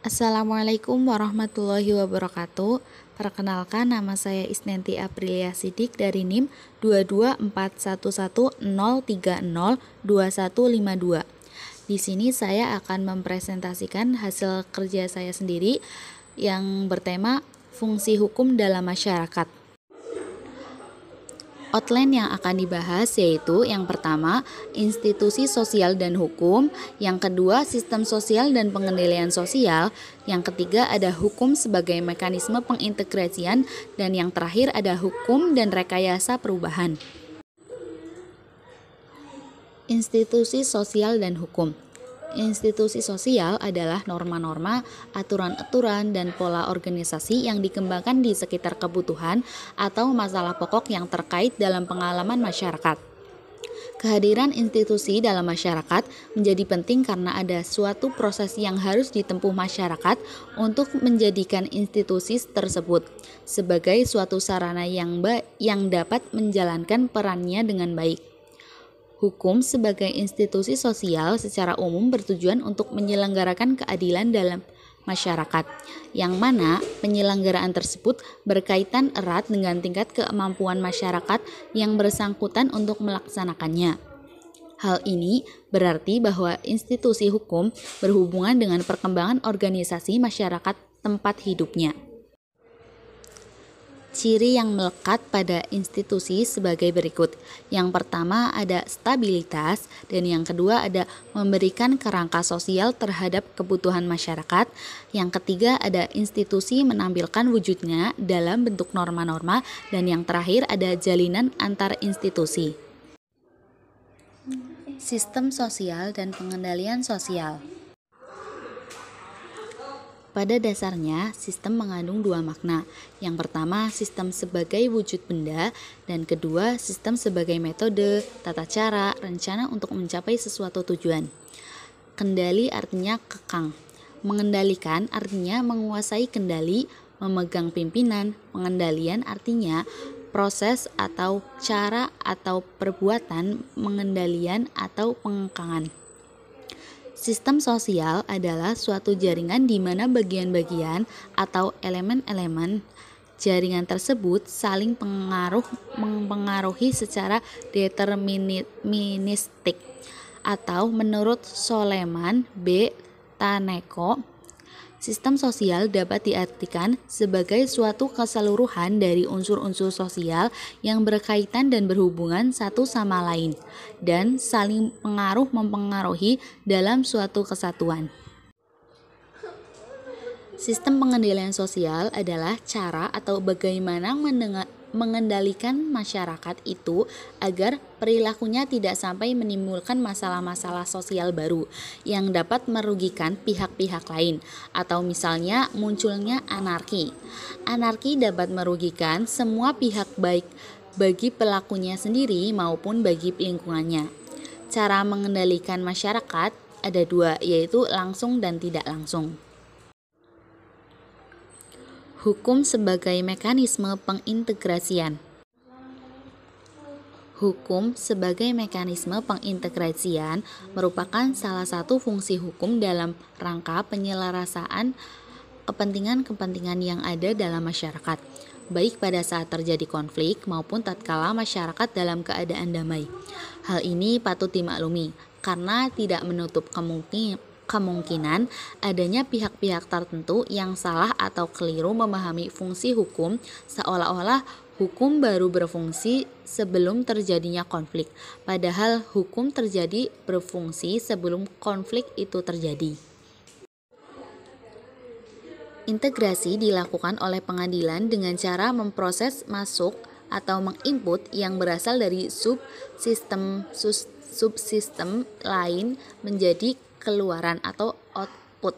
Assalamualaikum warahmatullahi wabarakatuh. Perkenalkan, nama saya Isnenti Aprilia Sidik dari NIM 2241103021152. Di sini saya akan mempresentasikan hasil kerja saya sendiri yang bertema fungsi hukum dalam masyarakat. Outline yang akan dibahas yaitu yang pertama, institusi sosial dan hukum, yang kedua, sistem sosial dan pengendalian sosial, yang ketiga ada hukum sebagai mekanisme pengintegrasian, dan yang terakhir ada hukum dan rekayasa perubahan. Institusi sosial dan hukum. Institusi sosial adalah norma-norma, aturan-aturan, dan pola organisasi yang dikembangkan di sekitar kebutuhan atau masalah pokok yang terkait dalam pengalaman masyarakat. Kehadiran institusi dalam masyarakat menjadi penting karena ada suatu proses yang harus ditempuh masyarakat untuk menjadikan institusi tersebut sebagai suatu sarana yang dapat menjalankan perannya dengan baik. Hukum sebagai institusi sosial secara umum bertujuan untuk menyelenggarakan keadilan dalam masyarakat, yang mana penyelenggaraan tersebut berkaitan erat dengan tingkat kemampuan masyarakat yang bersangkutan untuk melaksanakannya. Hal ini berarti bahwa institusi hukum berhubungan dengan perkembangan organisasi masyarakat tempat hidupnya. Ciri yang melekat pada institusi sebagai berikut. Yang pertama ada stabilitas, dan yang kedua ada memberikan kerangka sosial terhadap kebutuhan masyarakat. Yang ketiga ada institusi menampilkan wujudnya dalam bentuk norma-norma, dan yang terakhir ada jalinan antar institusi. Sistem sosial dan pengendalian sosial. Pada dasarnya, sistem mengandung dua makna. Yang pertama, sistem sebagai wujud benda, dan kedua, sistem sebagai metode, tata cara, rencana untuk mencapai sesuatu tujuan. Kendali artinya kekang. Mengendalikan artinya menguasai kendali, memegang pimpinan. Pengendalian artinya proses atau cara atau perbuatan pengendalian atau pengekangan. Sistem sosial adalah suatu jaringan di mana bagian-bagian atau elemen-elemen jaringan tersebut saling mempengaruhi secara deterministik, atau menurut Soleman B. Taneko, sistem sosial dapat diartikan sebagai suatu keseluruhan dari unsur-unsur sosial yang berkaitan dan berhubungan satu sama lain, dan saling mempengaruhi dalam suatu kesatuan. Sistem pengendalian sosial adalah cara atau bagaimana mengendalikan masyarakat itu agar perilakunya tidak sampai menimbulkan masalah-masalah sosial baru yang dapat merugikan pihak-pihak lain, atau misalnya munculnya anarki. Anarki dapat merugikan semua pihak, baik bagi pelakunya sendiri maupun bagi lingkungannya. Cara mengendalikan masyarakat ada dua, yaitu langsung dan tidak langsung. Hukum sebagai mekanisme pengintegrasian. Hukum sebagai mekanisme pengintegrasian merupakan salah satu fungsi hukum dalam rangka penyelarasaan kepentingan-kepentingan yang ada dalam masyarakat, baik pada saat terjadi konflik maupun tatkala masyarakat dalam keadaan damai. Hal ini patut dimaklumi karena tidak menutup kemungkinan adanya pihak-pihak tertentu yang salah atau keliru memahami fungsi hukum, seolah-olah hukum baru berfungsi sebelum terjadinya konflik, padahal hukum terjadi berfungsi sebelum konflik itu terjadi. Integrasi dilakukan oleh pengadilan dengan cara memproses masuk atau menginput yang berasal dari subsistem lain menjadi keluaran atau output.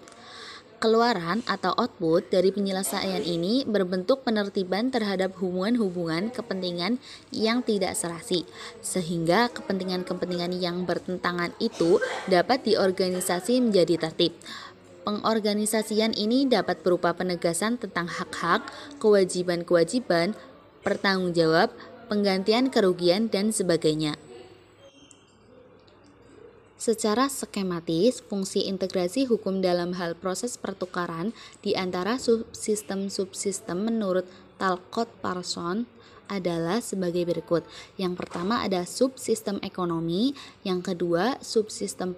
Keluaran atau output dari penyelesaian ini berbentuk penertiban terhadap hubungan-hubungan kepentingan yang tidak serasi, sehingga kepentingan-kepentingan yang bertentangan itu dapat diorganisasi menjadi tertib. Pengorganisasian ini dapat berupa penegasan tentang hak-hak, kewajiban-kewajiban, pertanggungjawab, penggantian kerugian, dan sebagainya. Secara skematis, fungsi integrasi hukum dalam hal proses pertukaran di antara subsistem-subsistem menurut Talcott Parsons adalah sebagai berikut. Yang pertama ada subsistem ekonomi, yang kedua subsistem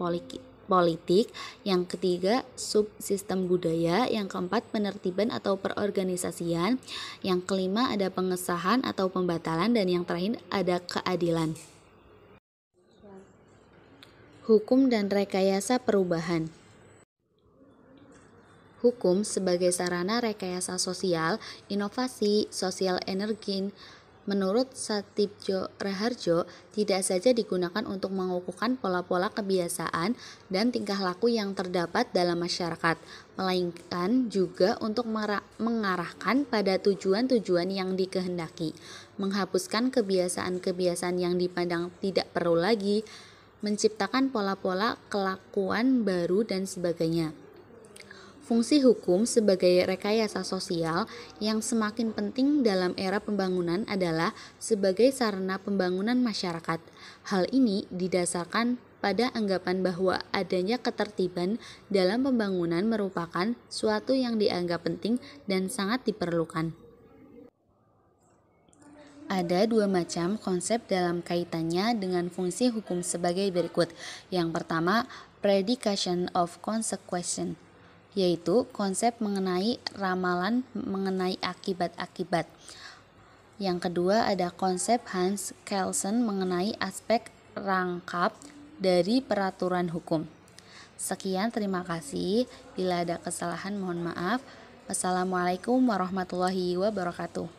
politik, yang ketiga subsistem budaya, yang keempat penertiban atau perorganisasian, yang kelima ada pengesahan atau pembatalan, dan yang terakhir ada keadilan. Hukum dan rekayasa perubahan. Hukum sebagai sarana rekayasa sosial, inovasi, sosial energi, menurut Satipjo Raharjo, tidak saja digunakan untuk mengukuhkan pola-pola kebiasaan dan tingkah laku yang terdapat dalam masyarakat, melainkan juga untuk mengarahkan pada tujuan-tujuan yang dikehendaki, menghapuskan kebiasaan-kebiasaan yang dipandang tidak perlu lagi, menciptakan pola-pola kelakuan baru, dan sebagainya. Fungsi hukum sebagai rekayasa sosial yang semakin penting dalam era pembangunan adalah sebagai sarana pembangunan masyarakat. Hal ini didasarkan pada anggapan bahwa adanya ketertiban dalam pembangunan merupakan suatu yang dianggap penting dan sangat diperlukan. Ada dua macam konsep dalam kaitannya dengan fungsi hukum sebagai berikut. Yang pertama, predication of consequence, yaitu konsep mengenai ramalan mengenai akibat-akibat. Yang kedua ada konsep Hans Kelsen mengenai aspek rangkap dari peraturan hukum. Sekian, terima kasih. Bila ada kesalahan mohon maaf. Wassalamualaikum warahmatullahi wabarakatuh.